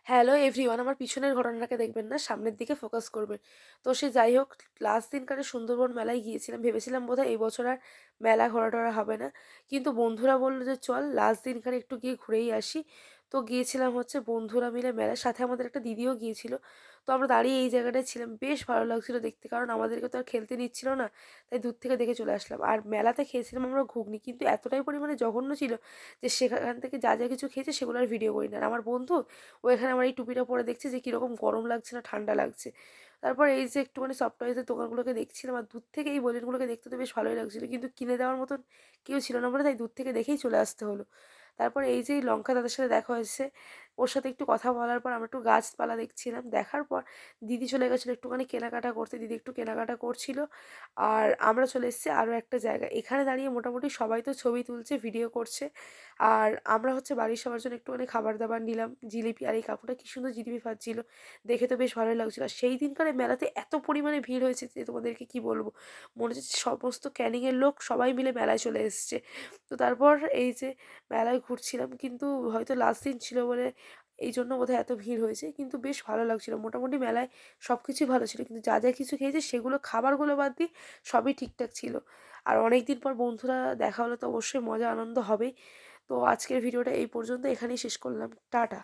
Hello everyone, আমার পিছনের ঘটনাটাকে দেখবেন না, সামনের দিকে ফোকাস করবেন। তো সে যাই হোক, লাস্ট দিনকারে সুন্দরবন মেলায় গিয়েছিলাম। ভেবেছিলাম বোধহয় এই বছর আর মেলা ঘোরা-টোরা হবে না। কিন্তু বন্ধুরা বলল যে, "চল লাস্ট দিনকারে একটু গিয়ে ঘুরেই আসি।" তো গিয়েছিলাম হচ্ছে বন্ধুরা মিলে মেলায়। সাথে আমাদের একটা দিদিও গিয়েছিল। তো আমরা দাঁড়িয়ে এই জায়গাটায় ছিলাম। বেশ ভালো লাগছিল দেখতে। কারণ আমাদেরকে তো আর খেলতে নিচ্ছিল না। তাই দূর থেকে দেখে চলে আসলাম। আর মেলাতে খেয়েছিলাম আমরা ঘুগনি। কিন্তু এতটাই পরিমাণে জঘন্য ছিল যে সেখান থেকে যা, যা কিছু খেয়েছি সেগুলো আর ভিডিও করি না। আর আমার বন্ধু ও এখানে আমার এই টুপিটা পরে দেখছে যে কিরকম গরম লাগছে না ঠান্ডা লাগছে। তারপর এই যে একটুখানি সফট টয়েজের দোকানগুলোকে দেখছিলাম আর দূর থেকে এই বেলুনগুলোকে দেখতে তো বেশ ভালোই লাগছিল। কিন্তু কিনে দেওয়ার মতন কেউ ছিল না বলে তাই দূর থেকে দেখেই চলে আসতে হলো। তারপর এই যে এই লঙ্কা দাদার সাথে দেখা হয়েছে, ওর সাথে একটু কথা বলার পর আমরা একটু গাছপালা দেখছিলাম। দেখার পর দিদি চলে গেছিলো একটুখানি কেনাকাটা করতে। দিদি একটু কেনাকাটা করছিল। আর আমরা চলে এসেছি আরও একটা জায়গায়। এখানে দাঁড়িয়ে মোটামুটি সবাই তো ছবি তুলছে, ভিডিও করছে। আর আমরা হচ্ছে বাড়ির সবার জন্য একটুখানি খাবার-দাবার নিলাম। জিলিপি, আর এই কাকুটা কি সুন্দর জিলিপি ভাজছিল। দেখে তো বেশ ভালোই লাগছিল। আর সেই দিনকারে মেলাতে এত পরিমাণে ভিড় হয়েছে যে তোমাদেরকে কি বলব। মনে হচ্ছে সমস্ত ক্যানিংয়ের লোক সবাই মিলে মেলায় চলে এসছে। তো তারপর এই যে মেলায় ঘুরছিলাম, কিন্তু হয়তো লাস্ট দিন ছিল বলে এইজন্য বোধহয় এত ভিড় হয়েছে। কিন্তু বেশ ভালো লাগছিল। মোটামুটি মেলায় সবকিছুই ভালো ছিল। কিন্তু যা, যা কিছু খেয়েছি সেগুলো খাবারগুলো বাদ দিয়ে সবই ঠিকঠাক ছিল। আর অনেকদিন পর বন্ধুরা দেখা হলে তো অবশ্যই মজা আনন্দ হবেই। তো আজকের ভিডিওটা এই পর্যন্ত, এখানেই শেষ করলাম। টাটা।